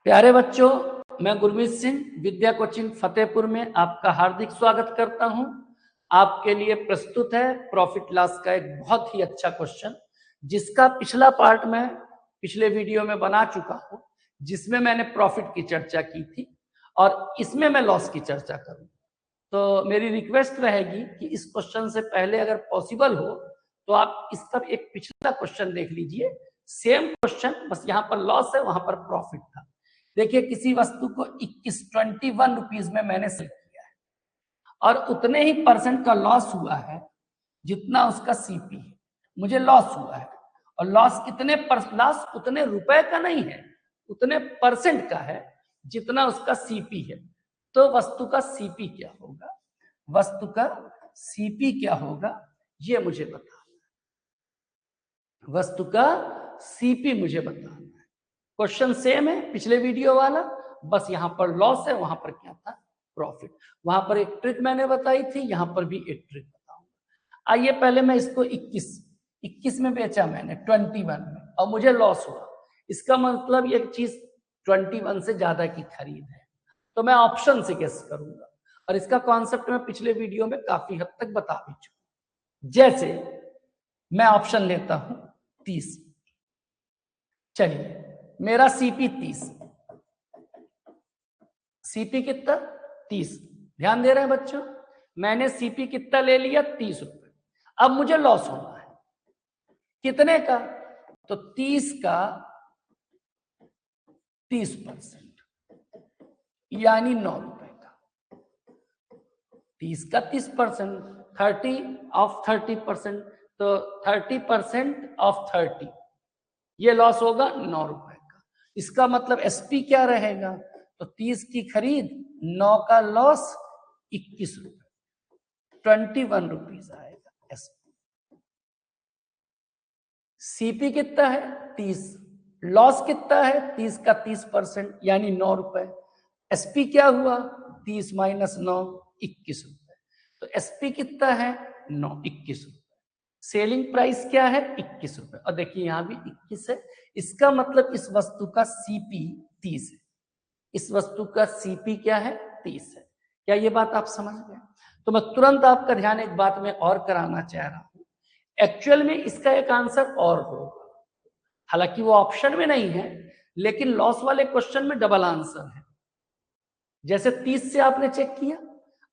प्यारे बच्चों, मैं गुरमीत सिंह विद्या कोचिंग फतेहपुर में आपका हार्दिक स्वागत करता हूं। आपके लिए प्रस्तुत है प्रॉफिट लॉस का एक बहुत ही अच्छा क्वेश्चन, जिसका पिछला पार्ट मैं पिछले वीडियो में बना चुका हूं, जिसमें मैंने प्रॉफिट की चर्चा की थी और इसमें मैं लॉस की चर्चा करूं। तो मेरी रिक्वेस्ट रहेगी कि इस क्वेश्चन से पहले अगर पॉसिबल हो तो आप इस सब एक पिछला क्वेश्चन देख लीजिए। सेम क्वेश्चन, बस यहाँ पर लॉस है, वहां पर प्रॉफिट था। देखिए, किसी वस्तु को 21 रुपीज में मैंने सेल किया है और उतने ही परसेंट का लॉस हुआ है जितना उसका सीपी है। मुझे लॉस हुआ है और लॉस कितने लॉस उतने रुपए का नहीं है, उतने परसेंट का है जितना उसका सीपी है। तो वस्तु का सीपी क्या होगा, वस्तु का सीपी क्या होगा, ये मुझे बताना है। वस्तु का सीपी मुझे बताना है। क्वेश्चन सेम है पिछले वीडियो वाला, बस यहां पर लॉस है, वहां पर क्या था, प्रॉफिट। वहां पर एक ट्रिक मैंने बताई थी, यहां पर भी एक ट्रिक बताऊंगा। आइए पहले मैं इसको 21 में बेचा मैंने 21 में और मुझे लॉस हुआ। इसका मतलब ये चीज 21 से ज्यादा की खरीद है, तो मैं ऑप्शन से गेस करूंगा और इसका कॉन्सेप्ट मैं पिछले वीडियो में काफी हद तक बता भी चुका। जैसे मैं ऑप्शन लेता हूं 30। चलिए, मेरा सीपी 30, सीपी कितना 30। ध्यान दे रहे हैं बच्चों, मैंने सीपी कितना ले लिया 30 रुपए। अब मुझे लॉस होना है कितने का, तो 30 का 30%, यानी 9 रुपए का। 30 का 30%, 30 ऑफ 30%, तो 30% ऑफ 30, ये लॉस होगा 9 रुपए का। इसका मतलब एसपी क्या रहेगा, तो 30 की खरीद, 9 का लॉस, 21 रुपए, 21 रुपीज आएगा एसपी। सीपी कितना है 30, लॉस कितना है 30 का 30%, यानी 9 रुपए। एसपी क्या हुआ 30 माइनस 9, 21 रुपए। तो एसपी कितना है 9, 21 रुपए। सेलिंग प्राइस क्या है 21 रुपए, और देखिए यहां भी 21 है। इसका मतलब इस वस्तु का सीपी 30 है, इस वस्तु का सीपी क्या है 30 है। क्या ये बात आप समझ गए? तो मैं तुरंत आपका ध्यान एक बात में और कराना चाह रहा हूं। एक्चुअल में इसका एक आंसर और होगा, हालांकि वो ऑप्शन में नहीं है, लेकिन लॉस वाले क्वेश्चन में डबल आंसर है। जैसे 30 से आपने चेक किया,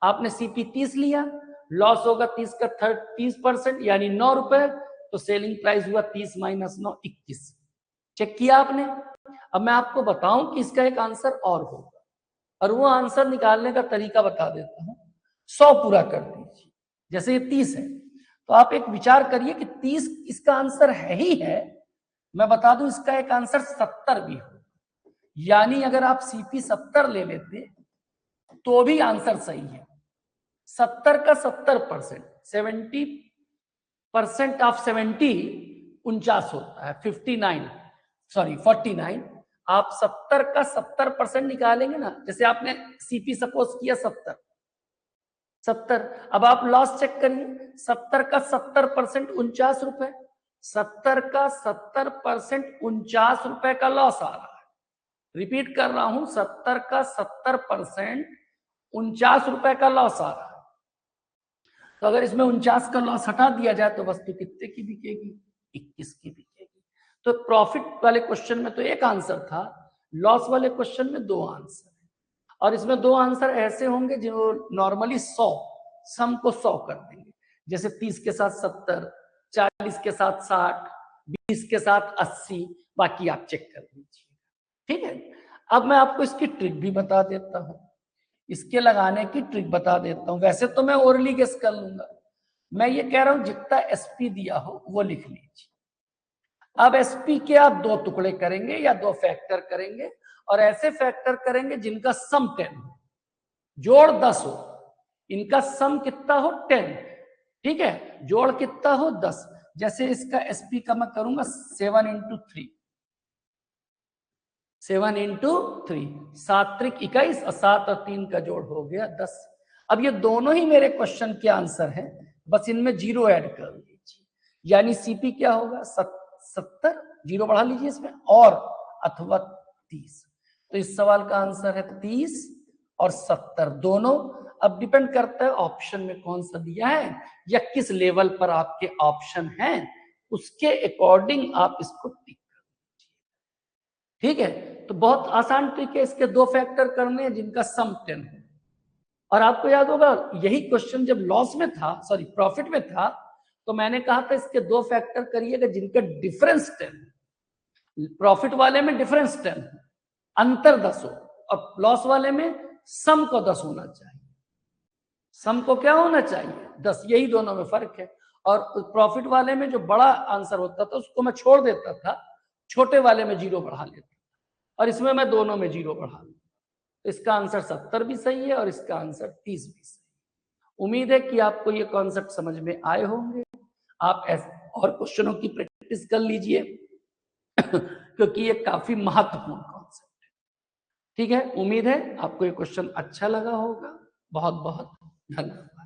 आपने सीपी 30 लिया, लॉस होगा 30 का 30%, यानी 9 रुपए। तो सेलिंग प्राइस हुआ 30 माइनस 9, 21। चेक किया आपने। अब मैं आपको बताऊं कि इसका एक आंसर और होगा, और वो आंसर निकालने का तरीका बता देता हूं। 100 पूरा कर दीजिए, जैसे ये 30 है, तो आप एक विचार करिए कि 30 इसका आंसर है ही है। मैं बता दूं इसका एक आंसर 70 भी हो, यानी अगर आप सीपी 70 ले लेते तो भी आंसर सही है। 70 का 70%, 70% ऑफ 70 49 होता है, 49। आप 70 का 70% निकालेंगे ना, जैसे आपने सीपी सपोज किया 70, अब आप लॉस चेक करिए। 70 का 70% 49 रुपए, 70 का 70% 49 रुपए का लॉस आ रहा है। रिपीट कर रहा हूं, 70 का 70% 49 रुपए का लॉस आ रहा है। तो अगर इसमें 49 का लॉस हटा दिया जाए तो वस्तु कितने की बिकेगी, 21 की बिकेगी। तो प्रॉफिट वाले क्वेश्चन में तो एक आंसर था, लॉस वाले क्वेश्चन में 2 आंसर है। और इसमें 2 आंसर ऐसे होंगे जो नॉर्मली 100, सम को 100 कर देंगे। जैसे 30 के साथ 70, 40 के साथ 60, 20 के साथ 80, बाकी आप चेक कर लीजिए। ठीक है, अब मैं आपको इसकी ट्रिक भी बता देता हूं, इसके लगाने की ट्रिक बता देता हूं। वैसे तो मैं ओरली गेस कर लूंगा, मैं ये कह रहा हूं जितना एसपी दिया हो वो लिख लीजिए। अब एसपी के आप 2 टुकड़े करेंगे या 2 फैक्टर करेंगे, और ऐसे फैक्टर करेंगे जिनका सम 10 हो, जोड़ 10 हो, इनका सम कितना हो 10। ठीक है, जोड़ कितना हो 10। जैसे इसका एसपी का मैं करूंगा 7 इंटू 3, 7 इंटू 3, 7 त्रिक 21 और 7 और 3 का जोड़ हो गया 10। अब ये दोनों ही मेरे क्वेश्चन के आंसर हैं, बस इनमें 0 ऐड कर लीजिए, यानी सीपी क्या होगा 70, 0 बढ़ा लीजिए इसमें, और अथवा 30। तो इस सवाल का आंसर है 30 और 70 दोनों। अब डिपेंड करता है ऑप्शन में कौन सा दिया है या किस लेवल पर आपके ऑप्शन हैं, उसके अकॉर्डिंग आप इसको टिक कर दीजिए। ठीक है, तो बहुत आसान ट्रिक है, इसके 2 फैक्टर करने हैं जिनका सम 10 है। और आपको याद होगा यही क्वेश्चन जब लॉस में था, सॉरी प्रॉफिट में था, तो मैंने कहा था इसके 2 फैक्टर करिएगा जिनका डिफरेंस 10, प्रॉफिट वाले में डिफरेंस 10, अंतर 10 हो, और लॉस वाले में सम को 10 होना चाहिए। सम को क्या होना चाहिए? 10, यही दोनों में फर्क है। और प्रॉफिट वाले में जो बड़ा आंसर होता था उसको मैं छोड़ देता था, छोटे वाले में 0 बढ़ा लेता था, और इसमें मैं दोनों में 0 बढ़ा लूँ। इसका आंसर 70 भी सही है और इसका आंसर 30 भी सही है। उम्मीद है कि आपको ये कॉन्सेप्ट समझ में आए होंगे। आप ऐसे और क्वेश्चनों की प्रैक्टिस कर लीजिए क्योंकि ये काफी महत्वपूर्ण कॉन्सेप्ट है। ठीक है, उम्मीद है आपको ये क्वेश्चन अच्छा लगा होगा। बहुत बहुत धन्यवाद।